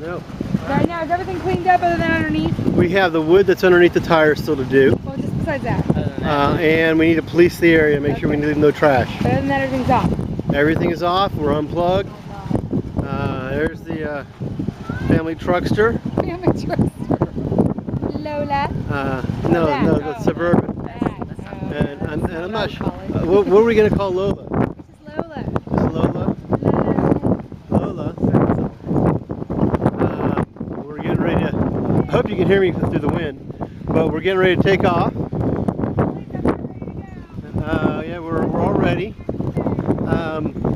No. Right now, is everything cleaned up other than underneath? We have the wood that's underneath the tires still to do. Well, just besides that. And we need to police the area, make sure we leave no trash. But other than that, everything's off. Everything is off. We're unplugged. There's the family truckster. Family truckster. Lola. No, the Suburban. And I'm not sure. What are we going to call Lola? This is Lola. This is Lola? Lola. We're getting ready to, I hope you can hear me through the wind, but we're getting ready to take off. Yeah, we're all ready.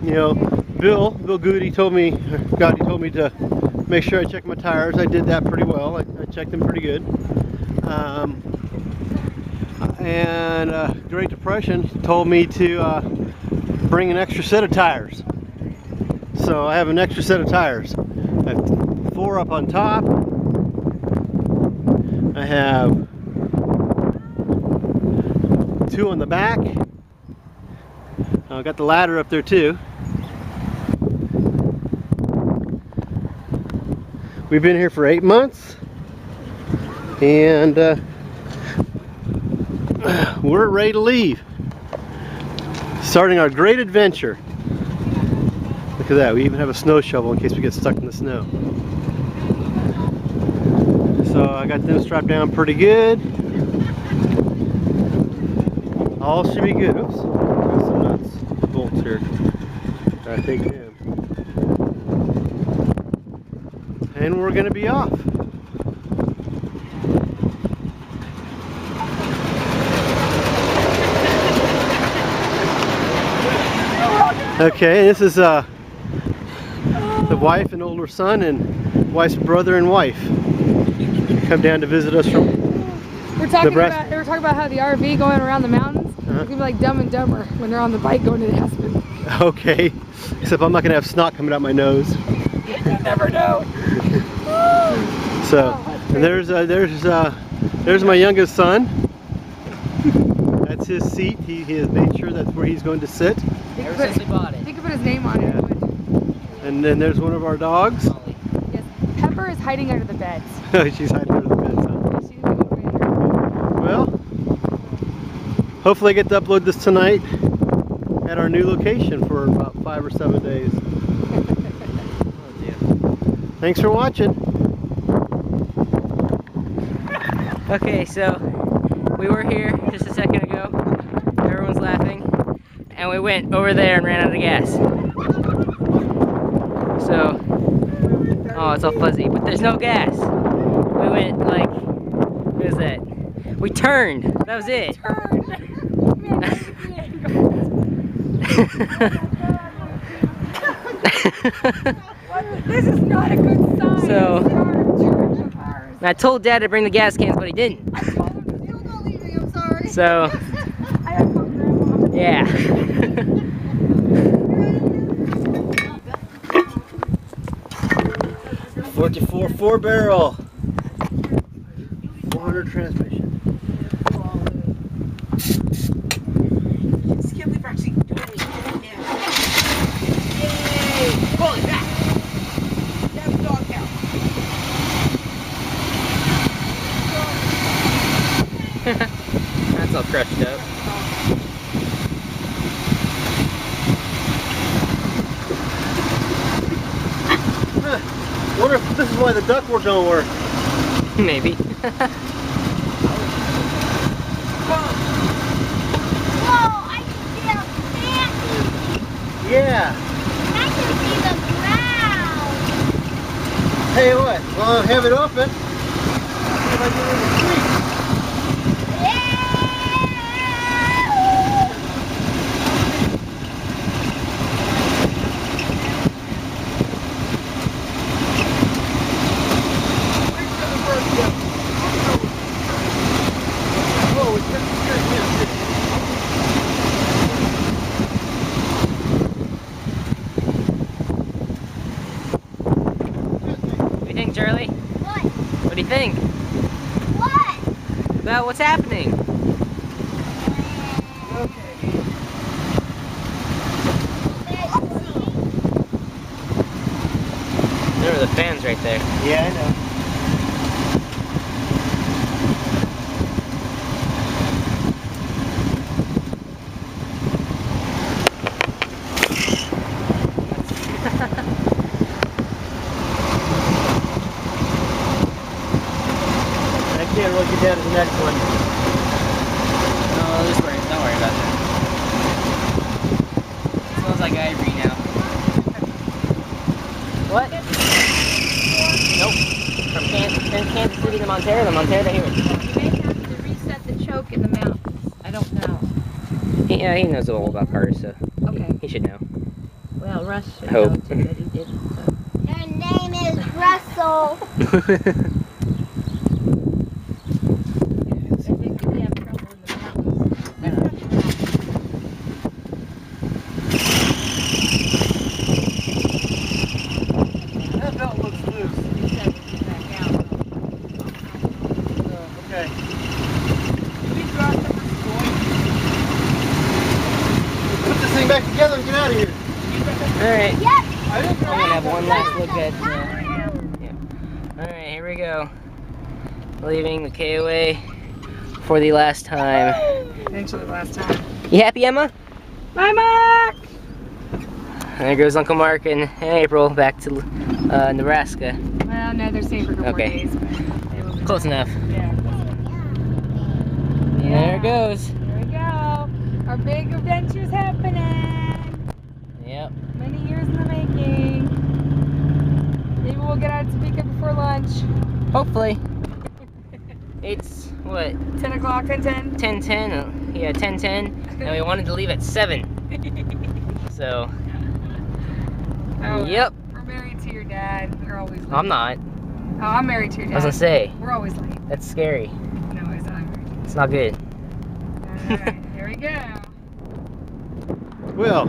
You know, Bill Goody told me, he told me to make sure I check my tires. I did that pretty well. I checked them pretty good. And Great Depression told me to bring an extra set of tires. So I have an extra set of tires. I have 4 up on top. I have 2 on the back. I got the ladder up there too. We've been here for 8 months, and we're ready to leave. Starting our great adventure. Look at that, we even have a snow shovel in case we get stuck in the snow. So I got them strapped down pretty good. All should be good. Oops, got some nuts, bolts here. Gotta take them. And we're gonna be off. Okay, this is the wife and older son and wife's brother and wife. Come down to visit us from They were talking about how the RV going around the mountains is gonna be like Dumb and Dumber when they're on the bike going to the Aspen. Okay, except I'm not gonna have snot coming out my nose. You never know. So, and there's my youngest son. That's his seat. He has made sure that's where he's going to sit. Ever since we bought it. He could put his name on it. And then there's one of our dogs. Yes, Pepper is hiding under the beds. She's hiding under the beds. Huh? She's a good friend. Well, hopefully I get to upload this tonight at our new location for about 5 or 7 days. Thanks for watching. Okay, so we were here just a second ago. Everyone's laughing. And we went over there and ran out of gas. So, oh, it's all fuzzy, but there's no gas. We went like, what is that? We turned. That was it. This is not a good sign. So, I told Dad to bring the gas cans, but he didn't. I told him to still not leaving, I'm sorry. So, yeah. 44 4-barrel, 400 transmission. Just can't believe we're actually doing it now. Yay! Pull it back. That's the dog count. That's all crushed up. I wonder if this is why the ductwork don't work. Maybe. Whoa, I can see a fancy. Yeah. I can see the ground. Tell you what, well, I'll have it open. See if I can get it sweet. Charlie? What? What do you think? What? About what's happening? There, are the fans right there. Yeah, I know. I can't really get down to the next one. No, just worry. Don't worry about that. It smells like ivory now. What? Nope. From Kansas City to Montana to here. You may have to reset the choke in the mountains. I don't know. Yeah, he knows all about cars, so Okay. he should know. Well, Russ should Hope. know too that he didn't. So. Your name is Russell. I think we have trouble in the mountains. That belt looks loose. Reset it back out. Okay. Put this thing back together and get out of here. Alright. Yep. I'm gonna have one last look at yeah. Alright, here we go. Leaving the KOA for the last time. Eventually last time. You happy, Emma? Bye, Mark! There goes Uncle Mark and April back to Nebraska. Well, no, they're staying for a couple more Okay. days. But they will be Close back. enough. Yeah. There it goes. Here we go. Our big adventure's happening. Yep. Many years in the making. Maybe we'll get out of Topeka before lunch. Hopefully. It's what? 10 o'clock, 10:10. 10:10. Yeah, 10:10. And we wanted to leave at 7. So. Oh, Yep. We're married to your dad. They're always late. I'm not. Oh, I'm married to your I dad. was gonna say We're always late. that's scary. No, it's not married. It's not good. Alright, here we go. Well,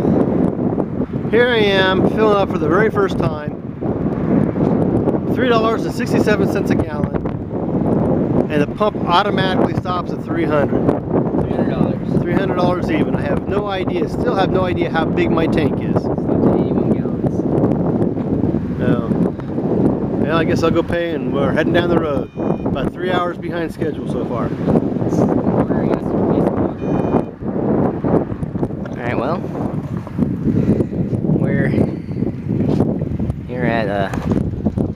here I am filling up for the very first time. $3.67 a gallon. And the pump automatically stops at $300. $300. $300 even. I have no idea, still have no idea how big my tank is. Stops at 81 gallons. Well, I guess I'll go pay and we're heading down the road. About 3 hours behind schedule so far. Alright, well, we're here at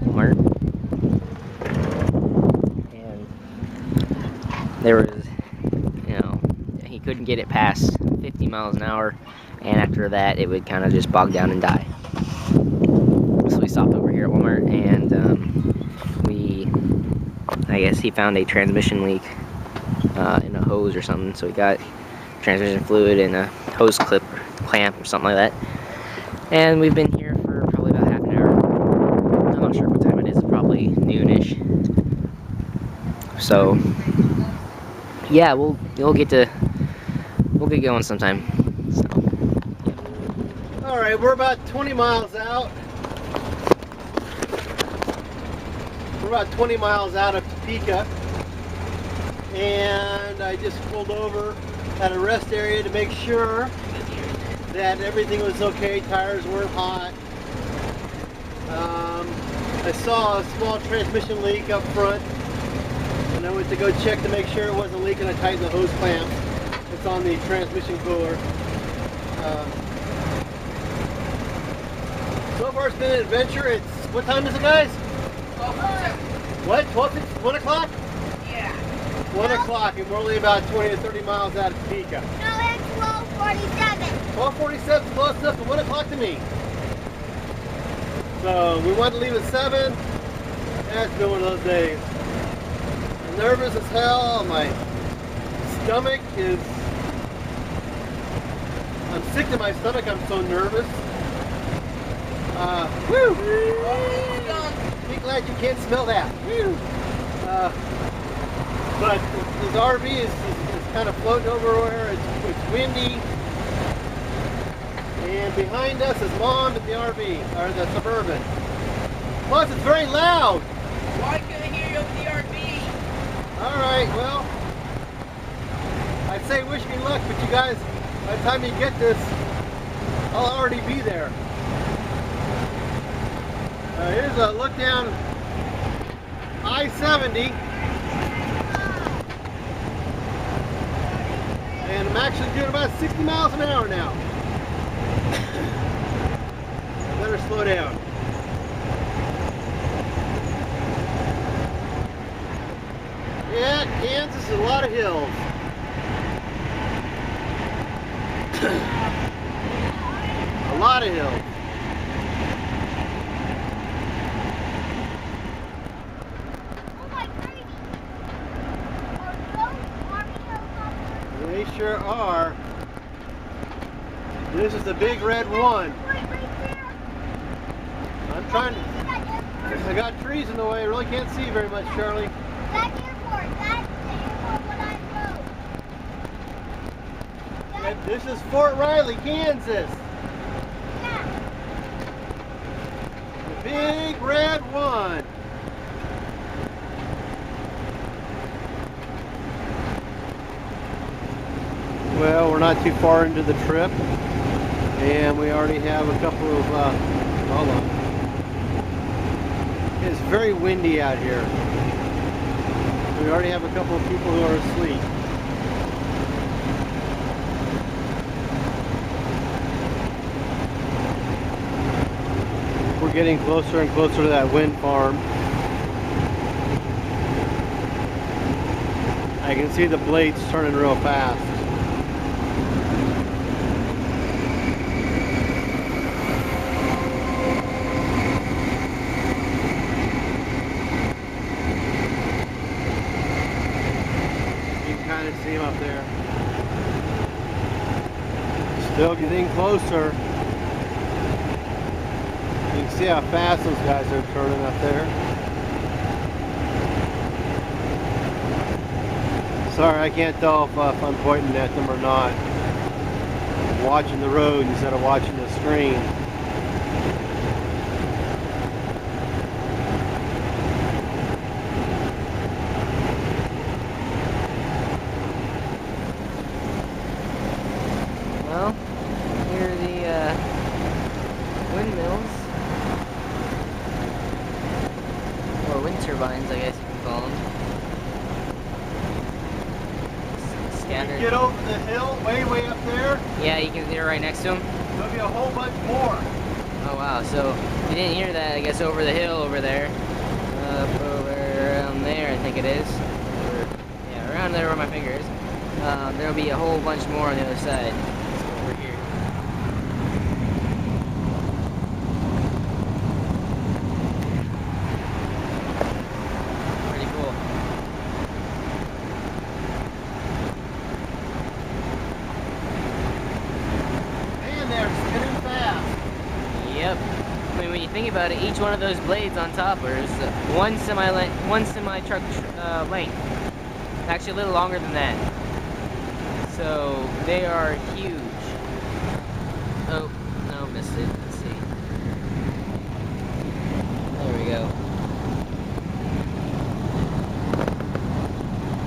Walmart, and there was, you know, he couldn't get it past 50 miles an hour, and after that it would kind of just bog down and die. So we stopped over here at Walmart, and I guess he found a transmission leak in a hose or something, so we got transmission fluid and a hose clamp or something like that. And we've been here for probably about half an hour. I'm not sure what time it is. It's probably noonish. So yeah, we'll get going sometime. So, yeah. All right, we're about 20 miles out. We're about 20 miles out of Topeka, and I just pulled over at a rest area to make sure that everything was okay, tires weren't hot. I saw a small transmission leak up front, and I went to go check to make sure it wasn't leaking. I tightened the hose clamp. It's on the transmission cooler. So far it's been an adventure. It's, what time is it, guys? What, 1 o'clock? Yeah. 1 o'clock, and we're only about 20 to 30 miles out of Topeka. No, it's 12:47. 12:47 is close enough to 1 o'clock to me. So we wanted to leave at 7. That's been one of those days. I'm nervous as hell. My stomach is... I'm sick to my stomach. I'm so nervous. Woo! Be glad you can't smell that. Woo! But this RV is kind of floating over where it's windy. And behind us is Mom in the RV, or the Suburban. Plus, it's very loud. Why can't I hear you over the RV? All right, well, I'd say wish me luck, but you guys, by the time you get this, I'll already be there. Here's a look down I-70. And I'm actually doing about 60 miles an hour now. I better slow down. Yeah, Kansas is a lot of hills. A lot of hills. They sure are. This is the big red one. I'm trying to... I got trees in the way. I really can't see very much, Charlie. That's the airport when I rode. This is Fort Riley, Kansas. Yeah. The big red one. Well, we're not too far into the trip, and we already have a couple of, hold on. It's very windy out here. We already have a couple of people who are asleep. We're getting closer and closer to that wind farm. I can see the blades turning real fast. See him up there. Still getting closer. You can see how fast those guys are turning up there. Sorry, I can't tell if I'm pointing at them or not. I'm watching the road instead of watching the screen. Well, here are the windmills, or wind turbines, I guess you can call them. Scattered. Get over the hill, way up there. Yeah, you can. They're right next to them. There'll be a whole bunch more. Oh wow! So you didn't hear that? I guess over the hill over there, up over around there, I think it is. Or, yeah, around there where my finger is. There'll be a whole bunch more on the other side. Over here. Pretty cool. Man, they're spinning fast. Yep. I mean, when you think about it, each one of those blades on top is one semi truck length. Actually, a little longer than that. So they are huge. Oh, no, missed it. Let's see. There we go.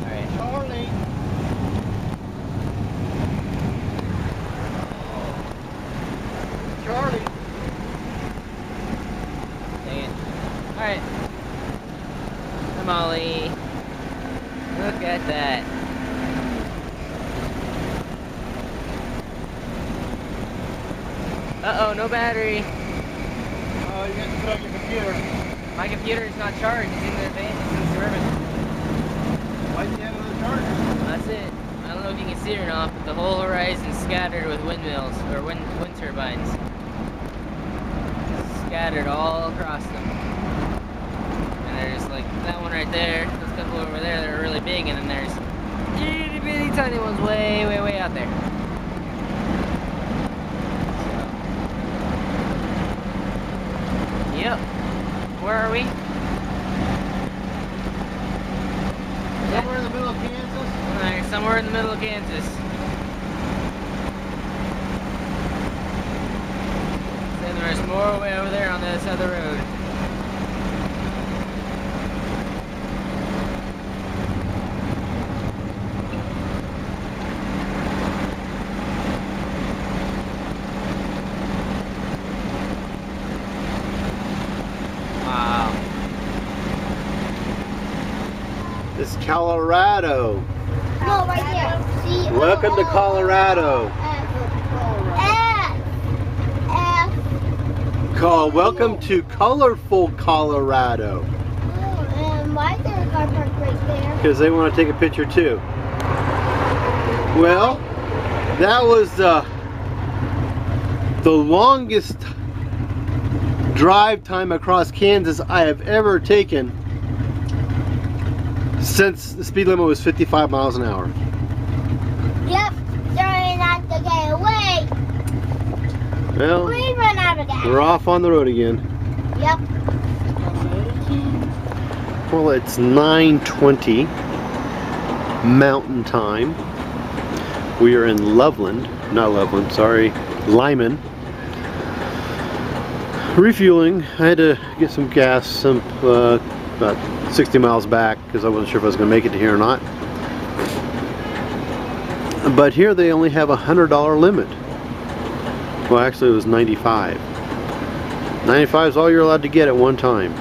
Alright. Charlie. Charlie. Dang it. Alright. Come Ollie. Look at that. Uh-oh, no battery. Oh, you got to put on your computer. My computer is not charged. It's in the van. It's in the suburban. Why do you have another charger? That's it. I don't know if you can see it or not, but the whole horizon is scattered with windmills, or wind turbines. Scattered all across them. And there's like that one right there, those couple over there that are really big, and then there's itty bitty tiny ones way out there. So. Yep. Where are we? Somewhere in the middle of Kansas. Alright, somewhere in the middle of Kansas. Then there's more way over there on the other side of the road. It's Colorado. No, right here. See? Welcome to Colorado. Welcome to colorful Colorado. And why is there a car parked right there? Because they want to take a picture too. Well, that was the longest drive time across Kansas I have ever taken since the speed limit was 55 miles an hour. Yep, trying not to get away. Well, We run out of gas. we're off on the road again. Yep. Well, it's 9:20 Mountain Time. We are in Loveland, not Loveland, sorry, Lyman. Refueling. I had to get some gas, about 60 miles back because I wasn't sure if I was going to make it to here or not. But here they only have a $100 limit. Well, actually it was 95. 95 is all you're allowed to get at one time.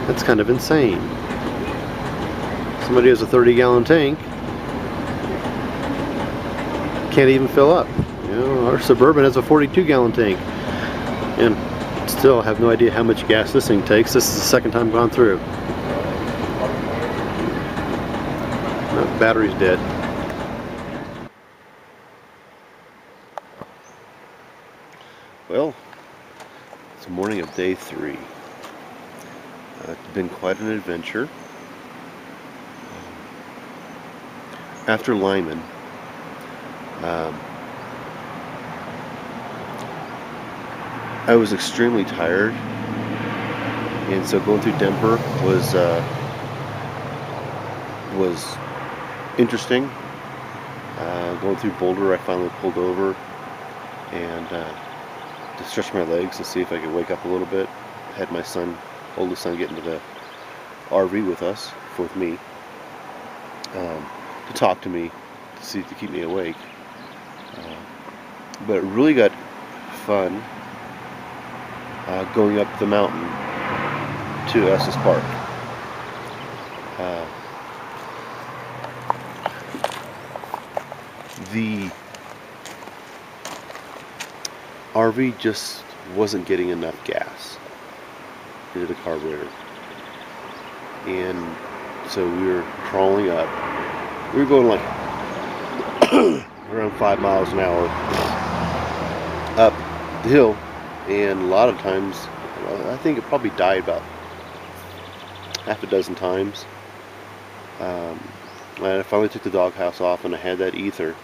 That's kind of insane. Somebody has a 30-gallon tank, can't even fill up. You know, our Suburban has a 42-gallon tank, and still have no idea how much gas this thing takes. This is the second time gone through. No, battery's dead. Well, it's the morning of day 3. It's been quite an adventure. After Lyman, I was extremely tired, and so going through Denver was interesting. Going through Boulder, I finally pulled over and to stretch my legs to see if I could wake up a little bit. Had my oldest son, get into the RV with me, to talk to me, to keep me awake. But it really got fun going up the mountain to Estes Park. The RV just wasn't getting enough gas into the carburetor, and so we were crawling up. We were going like around 5 miles an hour up the hill, and a lot of times, I think it probably died about half a dozen times. And I finally took the doghouse off, and I had that ether,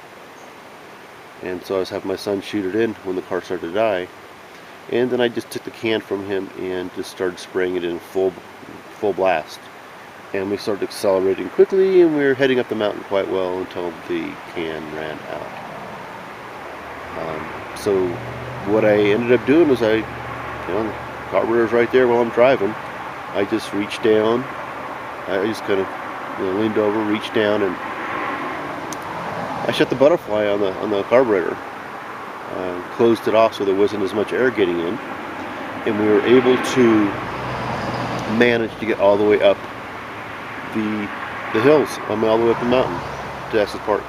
and so I was having my son shoot it in when the car started to die, and then I just took the can from him and just started spraying it in full blast, and we started accelerating quickly, and we were heading up the mountain quite well until the can ran out. So what I ended up doing was the carburetor's right there while I'm driving. I just reached down, I just kind of leaned over, reached down, and I shut the butterfly on the carburetor, closed it off so there wasn't as much air getting in, and we were able to manage to get all the way up the hills, all the way up the mountain to Estes Park.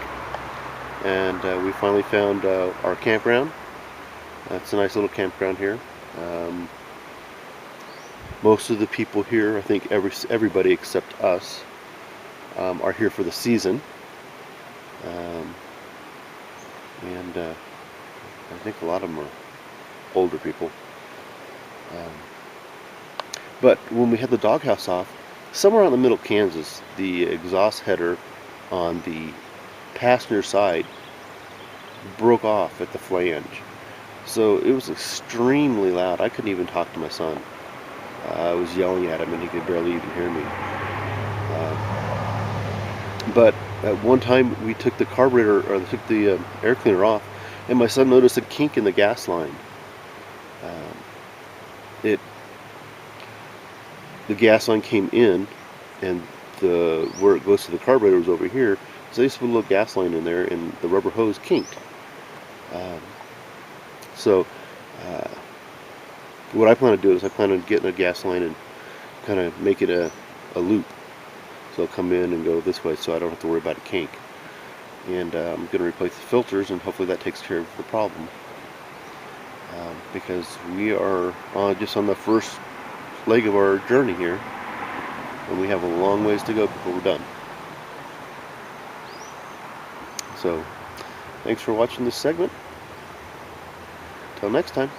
And we finally found our campground. It's a nice little campground here. Most of the people here, I think everybody except us, are here for the season. And I think a lot of them are older people. But when we had the doghouse off, somewhere in the middle of Kansas, the exhaust header on the passenger side broke off at the flange. So it was extremely loud. I couldn't even talk to my son. I was yelling at him and he could barely even hear me. But at one time we took the carburetor, or took the air cleaner off, and my son noticed a kink in the gas line. The gas line came in, and where it goes to the carburetor was over here. So they just put a little gas line in there, and the rubber hose kinked. So what I plan to do is I plan on getting a gas line and kind of make it a loop, So it'll come in and go this way, so I don't have to worry about a kink. And I'm going to replace the filters, and hopefully that takes care of the problem. Because we are just on the first leg of our journey here, and we have a long ways to go before we're done. So, thanks for watching this segment. Till next time.